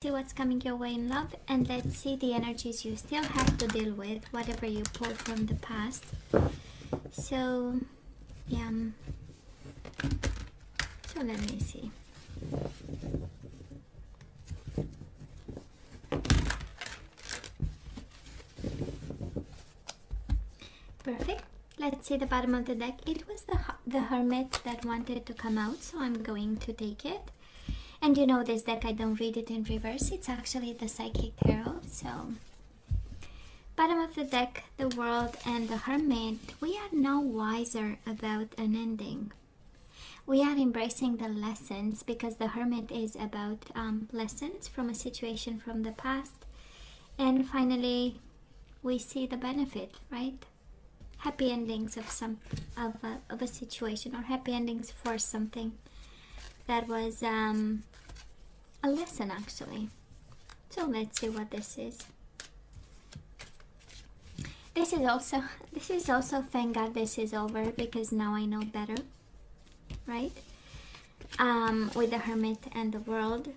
see what's coming your way in love, and let's see the energies you still have to deal with, whatever you pulled from the past. So yeah, so let me see. Perfect. Let's see the bottom of the deck. It was the Hermit that wanted to come out, so I'm going to take it. And you know, this deck, I don't read it in reverse. It's actually the Psychic Tarot. So bottom of the deck, the World and the Hermit. We are now wiser about an ending. We are embracing the lessons, because the Hermit is about lessons from a situation from the past. And finally, we see the benefit, right? Happy endings of a situation, or happy endings for something that was a lesson, actually. So let's see what this is. This is also thank God this is over, because now I know better, right? With the Hermit and the World.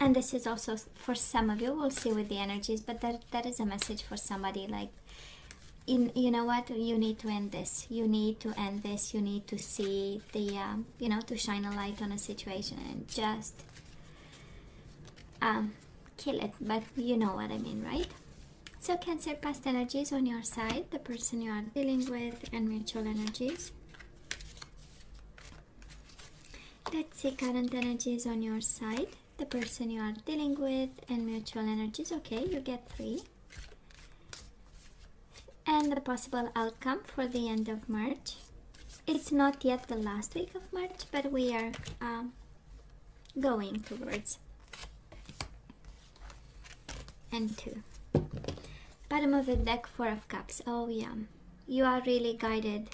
And this is also for some of you. We'll see with the energies, but that is a message for somebody, like, you know what, you need to end this, you need to end this, you need to see the you know, to shine a light on a situation and just kill it. But you know what I mean, right? So Cancer, past energies on your side, the person you are dealing with, and mutual energies. Let's see current energies on your side, the person you are dealing with, and mutual energies. Okay, you get 3. And the possible outcome for the end of March. It's not yet the last week of March, but we are going towards. And 2. Bottom of the deck, 4 of Cups. Oh yeah, you are really guided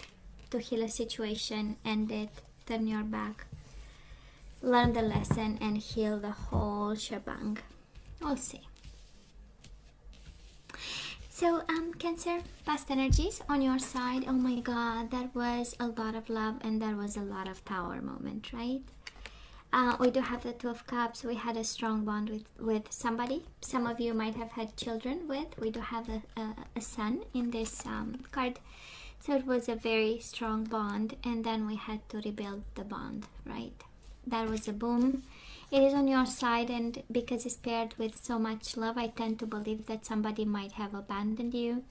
to heal a situation, end it, turn your back, learn the lesson, and heal the whole shebang. We'll see. So Cancer, past energies on your side. Oh my God, that was a lot of love, and that was a lot of Tower moment, right? We do have the 2 of Cups. We had a strong bond with somebody. Some of you might have had children with. We do have a son in this card. So it was a very strong bond, and then we had to rebuild the bond, right? That was a boom. It is on your side, and because it's paired with so much love, I tend to believe that somebody might have abandoned you,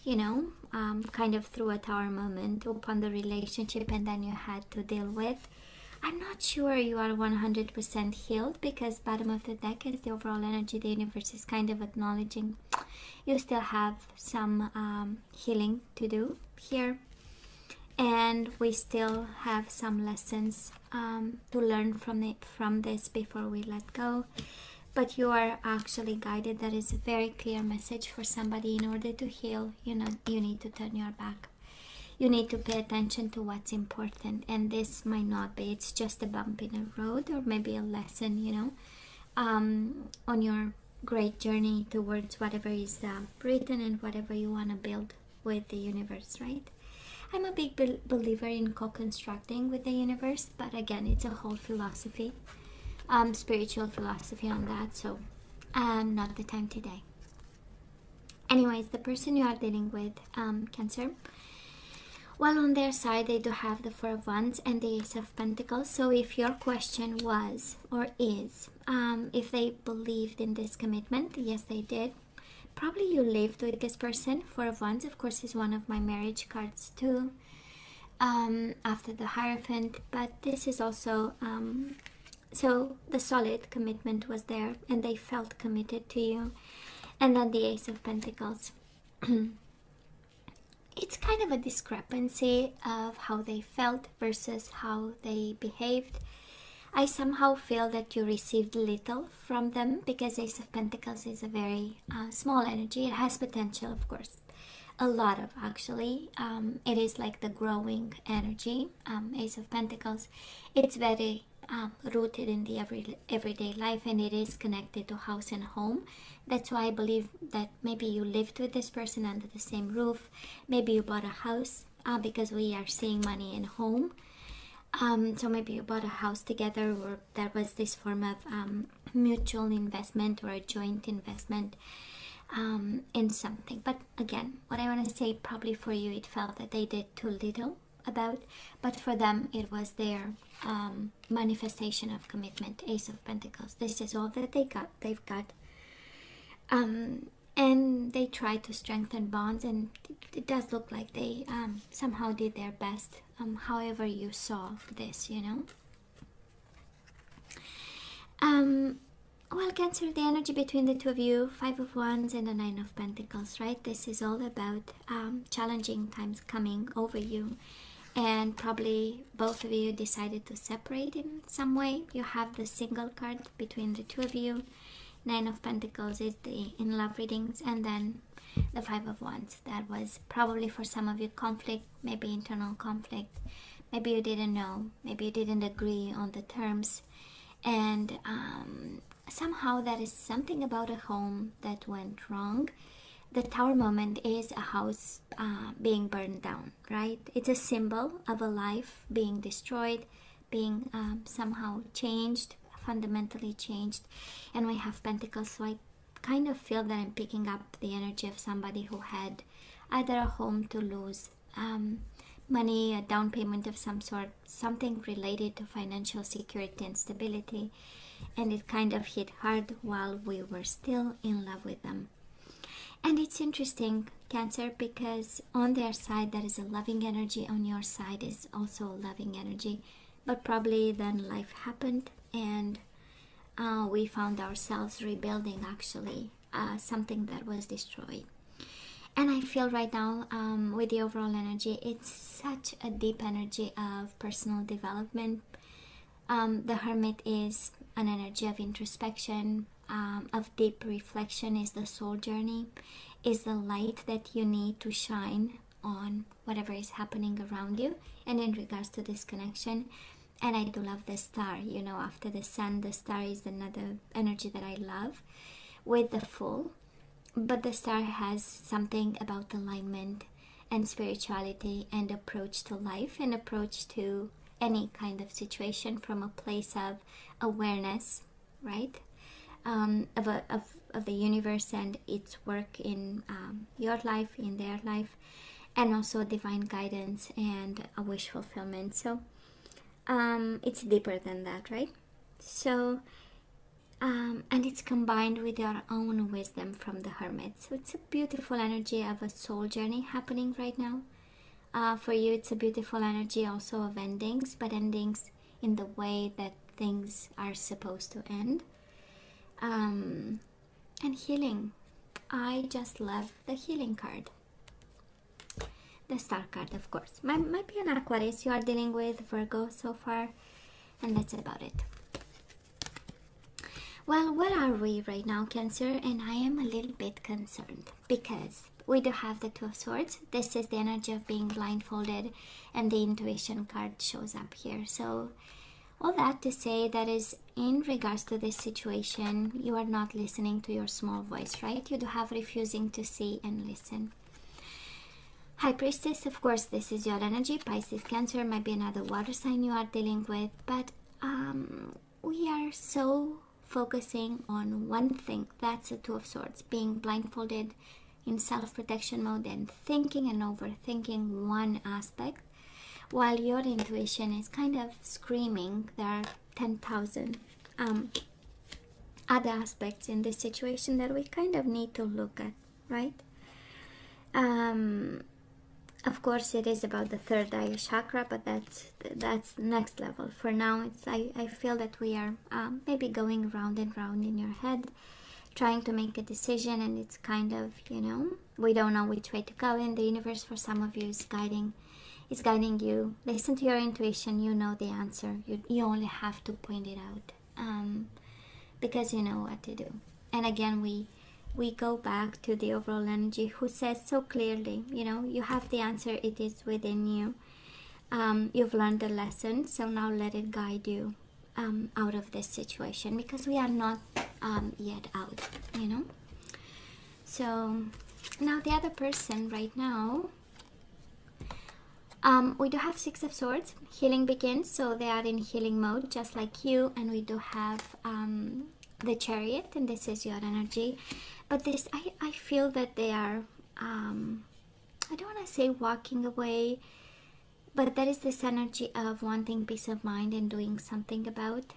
you know, kind of through a Tower moment upon the relationship, and then you had to deal with. I'm not sure you are 100% healed, because bottom of the deck is the overall energy. The universe is kind of acknowledging you still have some healing to do here. And we still have some lessons to learn from this before we let go. But you are actually guided. That is a very clear message for somebody. In order to heal, you know, you need to turn your back. You need to pay attention to what's important. And this might not be. It's just a bump in a road, or maybe a lesson, you know, on your great journey towards whatever is written and whatever you want to build with the universe, right? I'm a big believer in co-constructing with the universe, but again, it's a whole philosophy, spiritual philosophy on that, so not the time today. Anyways, the person you are dealing with, Cancer, well, on their side, they do have the 4 of Wands and the Ace of Pentacles. So if your question was, or is, if they believed in this commitment, yes, they did. Probably you lived with this person. 4 of Wands, of course, is one of my marriage cards too, after the Hierophant. But this is also, so the solid commitment was there, and they felt committed to you. And then the Ace of Pentacles. It's kind of a discrepancy of how they felt versus how they behaved. I somehow feel that you received little from them, because Ace of Pentacles is a very small energy. It has potential, of course, a lot of, actually. It is like the growing energy, Ace of Pentacles. It's very rooted in the everyday life, and it is connected to house and home. That's why I believe that maybe you lived with this person under the same roof. Maybe you bought a house, because we are seeing money and home. So maybe you bought a house together, or there was this form of mutual investment or a joint investment in something. But again, what I want to say, probably for you it felt that they did too little about, but for them it was their manifestation of commitment. Ace of Pentacles, this is all that they've got, and they try to strengthen bonds, and it does look like they somehow did their best, however you saw this, you know. Well, Cancer, the energy between the two of you, 5 of Wands and the 9 of Pentacles, right? This is all about challenging times coming over you, and probably both of you decided to separate in some way. You have the single card between the two of you. 9 of Pentacles is the in love readings, and then the 5 of Wands. That was probably for some of you conflict, maybe internal conflict. Maybe you didn't know, maybe you didn't agree on the terms, and somehow that is something about a home that went wrong. The Tower moment is a house being burned down, right? It's a symbol of a life being destroyed, being somehow changed, fundamentally changed. And we have Pentacles, so I kind of feel that I'm picking up the energy of somebody who had either a home to lose, money, a down payment of some sort, something related to financial security and stability, and it kind of hit hard while we were still in love with them. And it's interesting, Cancer, because on their side there is a loving energy, on your side is also a loving energy, but probably then life happened, and we found ourselves rebuilding actually something that was destroyed. And I feel right now with the overall energy, it's such a deep energy of personal development. The Hermit is an energy of introspection, of deep reflection, is the soul journey, is the light that you need to shine on whatever is happening around you, and in regards to this connection. And I do love the star, you know, after the sun, the star is another energy that I love with the Fool. But the star has something about alignment and spirituality and approach to life and approach to any kind of situation from a place of awareness, right? Of the universe and its work in your life, in their life, and also divine guidance and a wish fulfillment. So it's deeper than that, right? So and it's combined with your own wisdom from the Hermit. So it's a beautiful energy of a soul journey happening right now. For you, it's a beautiful energy also of endings, but endings in the way that things are supposed to end. And healing. I just love the healing card. The Star card, of course. Might be an Aquarius you are dealing with, Virgo so far, and that's about it. Well, where are we right now, Cancer? And I am a little bit concerned because we do have the Two of Swords. This is the energy of being blindfolded, and the intuition card shows up here. So all that to say, that is in regards to this situation, you are not listening to your small voice, right? You do have refusing to see and listen. High Priestess, of course, this is your energy. Pisces, Cancer, might be another water sign you are dealing with, but we are so focusing on one thing. That's the Two of Swords, being blindfolded in self-protection mode and thinking and overthinking one aspect, while your intuition is kind of screaming there are 10,000 other aspects in this situation that we kind of need to look at, right? Of course, it is about the third eye chakra, but that's next level. For now, it's I feel that we are maybe going round and round in your head, trying to make a decision, and it's kind of, you know, we don't know which way to go. And the universe, for some of you, is guiding you. Listen to your intuition. You know the answer. You only have to point it out, because you know what to do. And again, we go back to the overall energy, who says so clearly, you know, you have the answer, it is within you. You've learned the lesson, so now let it guide you out of this situation, because we are not yet out, you know. So now the other person right now, we do have Six of Swords. Healing begins, so they are in healing mode just like you. And we do have the Chariot, and this is your energy. But this, I feel that they are, I don't want to say walking away, but there is this energy of wanting peace of mind and doing something about.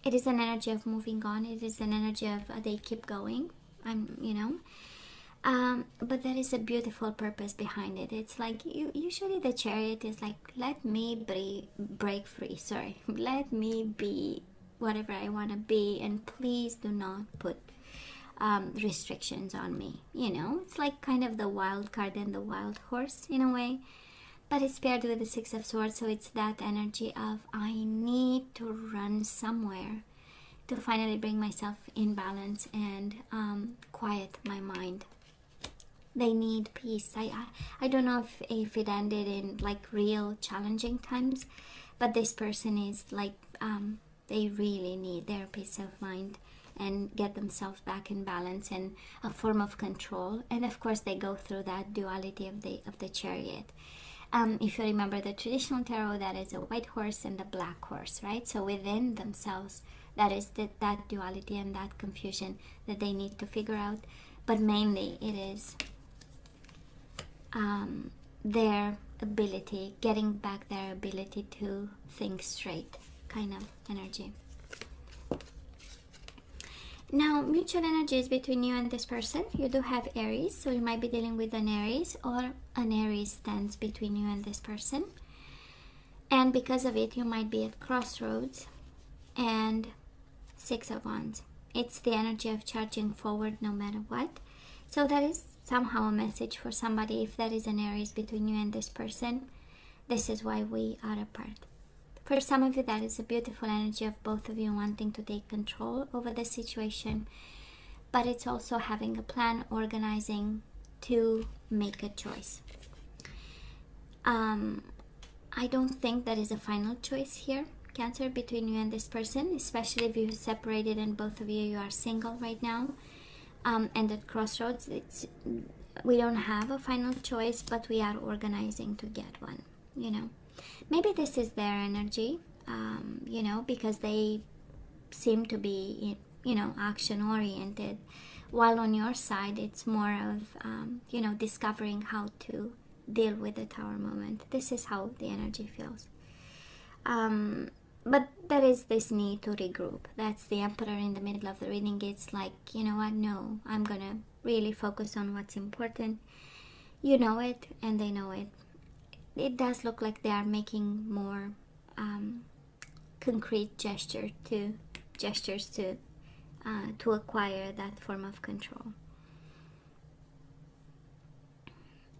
It is an energy of moving on. It is an energy of they keep going. But there is a beautiful purpose behind it. It's like usually the Chariot is like, let me break free. Sorry, let me be whatever I want to be, and please do not put restrictions on me. It's like kind of the wild card and the wild horse in a way, but it's paired with the Six of Swords. So it's that energy of I need to run somewhere to finally bring myself in balance and quiet my mind. They need peace. I don't know if it ended in like real challenging times, but this person is like they really need their peace of mind and get themselves back in balance and a form of control. And of course they go through that duality of the Chariot. If you remember the traditional tarot, that is a white horse and a black horse, right? So within themselves, that is that duality and that confusion that they need to figure out. But mainly it is their ability, getting back their ability to think straight kind of energy. Now, mutual energies between you and this person. You do have Aries, so you might be dealing with an Aries, or an Aries stands between you and this person. And because of it, you might be at crossroads. And Six of Wands. It's the energy of charging forward no matter what. So that is somehow a message for somebody. If there is an Aries between you and this person, this is why we are apart. For some of you, that is a beautiful energy of both of you wanting to take control over the situation, but it's also having a plan, organizing to make a choice. I don't think there is a final choice here, Cancer, between you and this person, especially if you separated and both of you are single right now. And at crossroads, we don't have a final choice, but we are organizing to get one, Maybe this is their energy, because they seem to be, action-oriented. While on your side, it's more of, discovering how to deal with the Tower moment. This is how the energy feels. But there is this need to regroup. That's the Emperor in the middle of the reading. It's like, you know what, no, I'm going to really focus on what's important. You know it, and they know it. It does look like they are making more concrete gestures to acquire that form of control.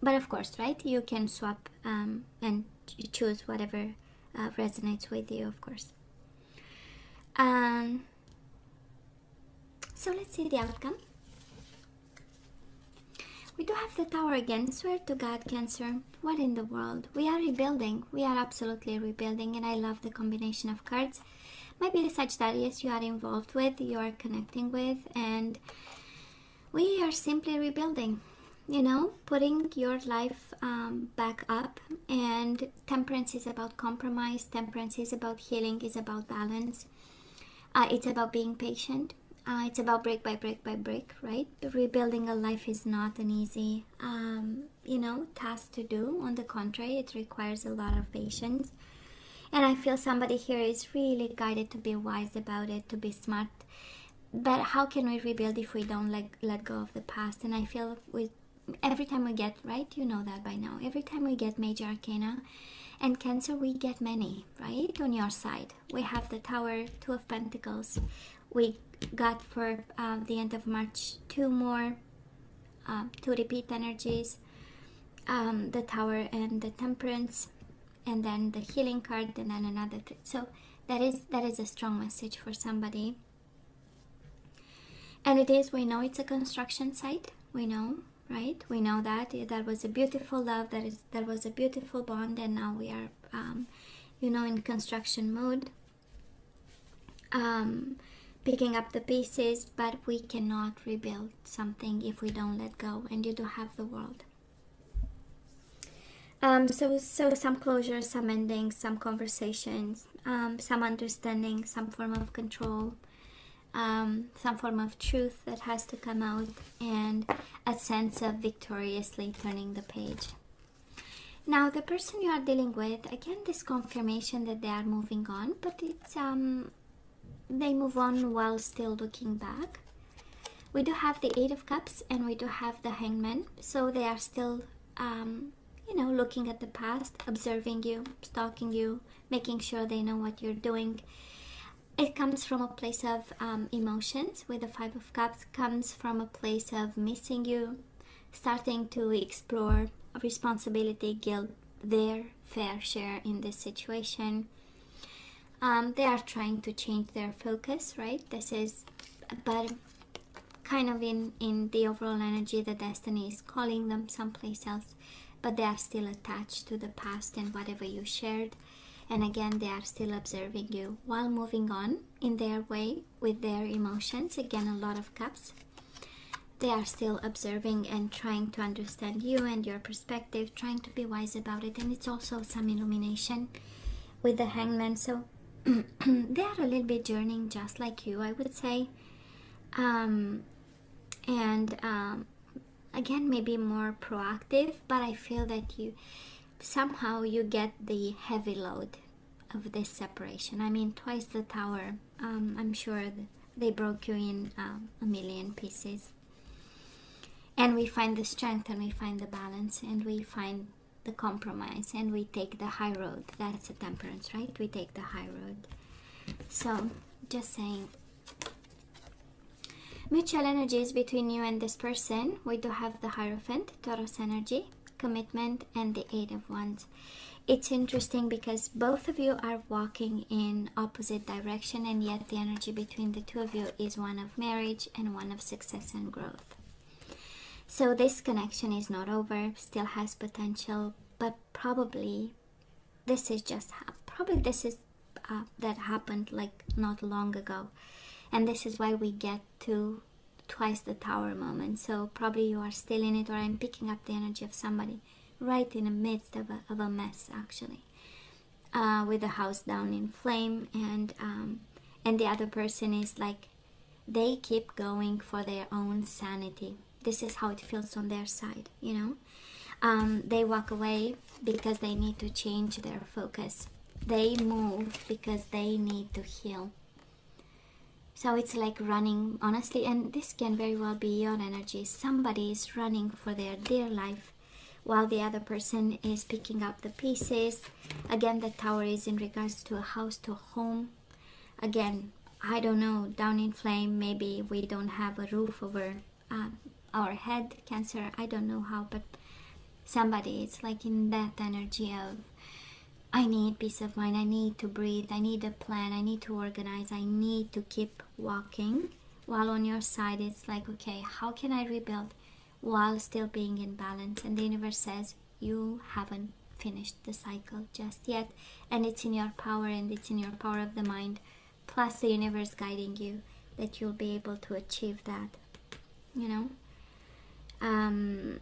But of course, right, you can swap and choose whatever resonates with you, of course. So let's see the outcome. We do have the Tower again. Swear to God, Cancer, what in the world? We are rebuilding. We are absolutely rebuilding, and I love the combination of cards. Might be the Sagittarius you are involved with, you are connecting with, and we are simply rebuilding, putting your life back up. And Temperance is about compromise. Temperance is about healing, is about balance. It's about being patient. It's about brick by brick by brick, right? Rebuilding a life is not an easy, task to do. On the contrary, it requires a lot of patience. And I feel somebody here is really guided to be wise about it, to be smart. But how can we rebuild if we don't let go of the past? And I feel every time we get, right, you know that by now, every time we get major arcana and Cancer, we get many, right? On your side, we have the Tower, Two of Pentacles. We got for the end of March two repeat energies, the Tower and the Temperance, and then the healing card, and then another so that is a strong message for somebody. And we know it's a construction site, we know, right? We know that was a beautiful love, that was a beautiful bond, and now we are in construction mode, picking up the pieces. But we cannot rebuild something if we don't let go, and you do have the World. So some closure, some endings, some conversations, some understanding, some form of control, some form of truth that has to come out, and a sense of victoriously turning the page. Now, the person you are dealing with, again, this confirmation that they are moving on, but it's they move on while still looking back. We do have the Eight of Cups and we do have the Hangman, so they are still looking at the past, observing you, stalking you, making sure they know what you're doing. It comes from a place of emotions. With the Five of Cups, comes from a place of missing you, starting to explore responsibility, guilt, their fair share in this situation. They are trying to change their focus, right? This is, but kind of in the overall energy, the destiny is calling them someplace else, but they are still attached to the past and whatever you shared. And again, they are still observing you while moving on in their way with their emotions. Again, a lot of cups. They are still observing and trying to understand you and your perspective, trying to be wise about it. And it's also some illumination with the Hangman. So they are a little bit journeying just like you, I would say. Again, maybe more proactive, but I feel that you somehow you get the heavy load of this separation. I mean, twice the Tower. I'm sure they broke you in a million pieces. And we find the strength, and we find the balance, and we find the compromise, and we take the high road. That's a Temperance, right? We take the high road. So, just saying. Mutual energies between you and this person. We do have the Hierophant, Taurus energy, commitment, and the Eight of Wands. It's interesting because both of you are walking in opposite direction, and yet the energy between the two of you is one of marriage and one of success and growth. So this connection is not over, still has potential, but probably this is that happened like not long ago. And this is why we get to twice the Tower moment. So probably you are still in it, or I'm picking up the energy of somebody right in the midst of a mess, actually, with the house down in flame, and the other person is like, they keep going for their own sanity. This is how it feels on their side, They walk away because they need to change their focus. They move because they need to heal. So it's like running, honestly, and this can very well be your energy. Somebody is running for their dear life while the other person is picking up the pieces. Again, the Tower is in regards to a house, to a home. Again, I don't know, down in flame, maybe we don't have a roof over our head, Cancer, I don't know how, but somebody is like in that energy of, I need peace of mind, I need to breathe, I need a plan, I need to organize, I need to keep walking. While on your side, it's like, okay, how can I rebuild while still being in balance? And the universe says, you haven't finished the cycle just yet, and it's in your power, and it's in your power of the mind, plus the universe guiding you, that you'll be able to achieve that, and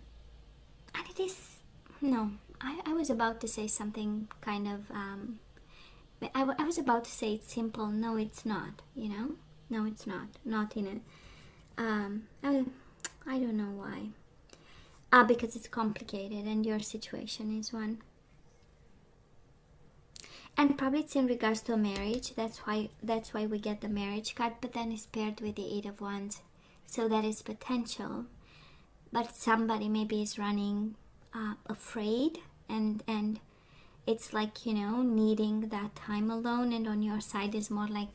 it is, no, I was about to say something kind of, I was about to say it's simple. No, it's not, No, it's not in a, I don't know why. Because it's complicated, and your situation is one. And probably it's in regards to a marriage. That's why we get the marriage card, but then it's paired with the Eight of Wands. So that is potential. But somebody maybe is running afraid, and it's like, needing that time alone, and on your side is more like,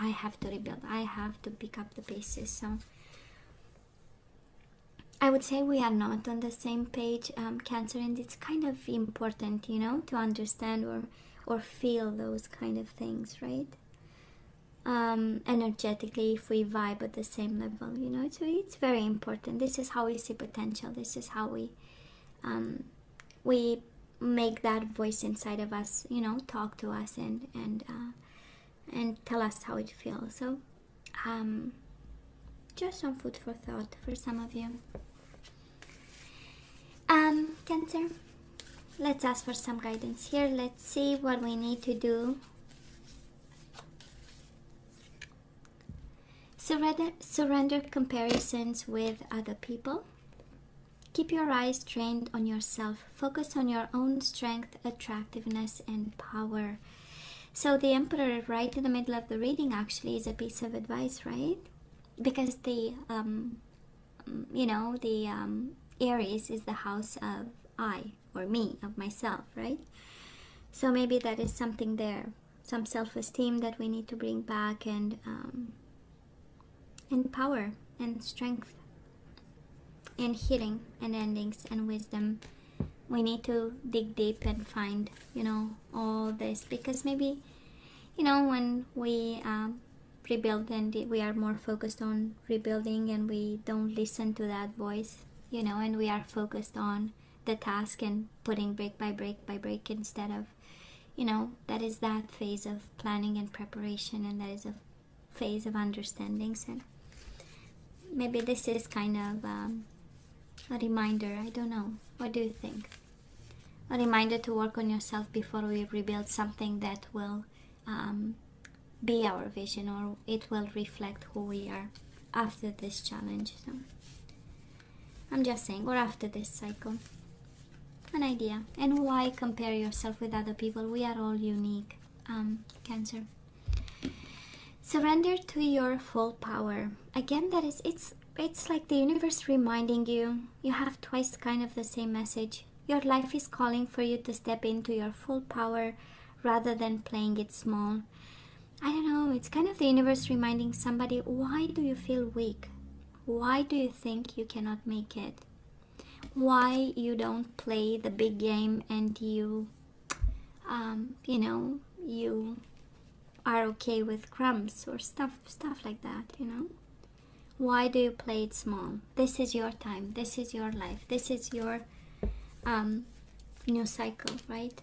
I have to rebuild, I have to pick up the pieces. So I would say we are not on the same page, Cancer, and it's kind of important, to understand or feel those kind of things, right? Energetically, if we vibe at the same level, it's very important. This is how we see potential. This is how we make that voice inside of us, talk to us and tell us how it feels. So just some food for thought for some of you. Cancer, let's ask for some guidance here. Let's see what we need to do. Surrender comparisons with other people. Keep your eyes trained on yourself. Focus on your own strength, attractiveness, and power. So the Emperor right in the middle of the reading actually is a piece of advice, right? Because the Aries is the house of I, or me, of myself, right? So maybe that is something there, some self-esteem that we need to bring back, and power and strength and healing and endings and wisdom. We need to dig deep and find, all this, because maybe, when we rebuild and we are more focused on rebuilding and we don't listen to that voice, and we are focused on the task and putting brick by brick by brick instead of, that is that phase of planning and preparation, and that is a phase of understandings. And maybe this is kind of a reminder. I don't know. What do you think? A reminder to work on yourself before we rebuild something that will be our vision, or it will reflect who we are after this challenge. So I'm just saying, or after this cycle. An idea. And why compare yourself with other people? We are all unique. Cancer. Surrender to your full power. Again, it's like the universe reminding you. You have twice kind of the same message. Your life is calling for you to step into your full power rather than playing it small. I don't know, it's kind of the universe reminding somebody, why do you feel weak? Why do you think you cannot make it? Why you don't play the big game and you are okay with crumbs or stuff like that, Why do you play it small? This is your time. This is your life. This is your new cycle, right?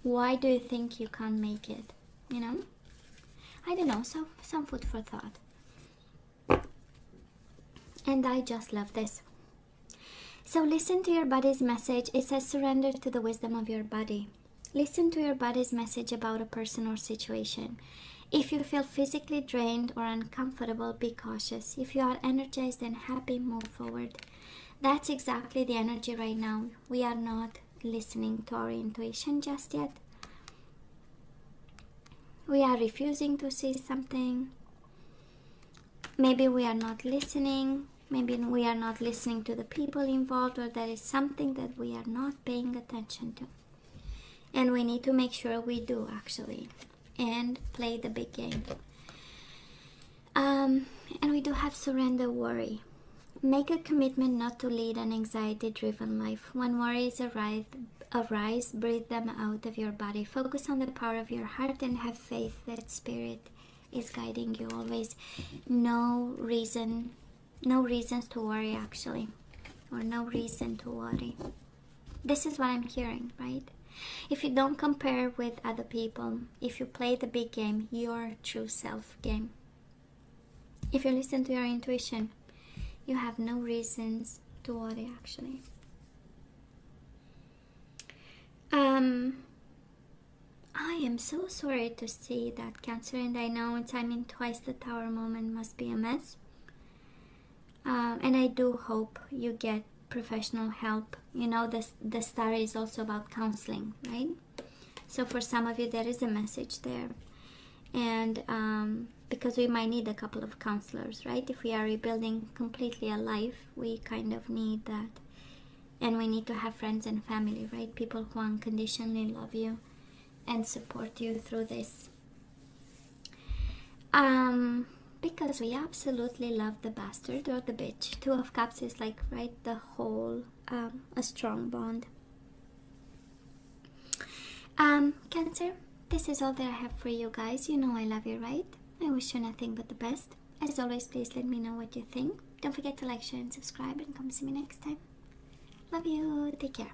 Why do you think you can't make it? I don't know. So some food for thought. And I just love this. So listen to your body's message. It says surrender to the wisdom of your body. Listen to your body's message about a person or situation. If you feel physically drained or uncomfortable, be cautious. If you are energized and happy, move forward. That's exactly the energy right now. We are not listening to our intuition just yet. We are refusing to see something. Maybe we are not listening. Maybe we are not listening to the people involved, or there is something that we are not paying attention to. And we need to make sure we do, actually, and play the big game. And we do have surrender worry. Make a commitment not to lead an anxiety-driven life. When worries arise, breathe them out of your body. Focus on the power of your heart and have faith that Spirit is guiding you always. No reasons to worry, actually, or no reason to worry. This is what I'm hearing, right? If you don't compare with other people, if you play the big game, your true self game. If you listen to your intuition, you have no reasons to worry, actually. I am so sorry to see that, Cancer, and I know I'm in twice the Tower moment must be a mess. And I do hope you get professional help. The star is also about counseling, right? So for some of you, there is a message there. And because we might need a couple of counselors, right? If we are rebuilding completely a life, we kind of need that. And we need to have friends and family, right? People who unconditionally love you and support you through this. Because we absolutely love the bastard or the bitch. Two of Cups is like, right, the whole, a strong bond. Cancer, this is all that I have for you guys. You know I love you, right? I wish you nothing but the best. As always, please let me know what you think. Don't forget to like, share, and subscribe, and come see me next time. Love you. Take care.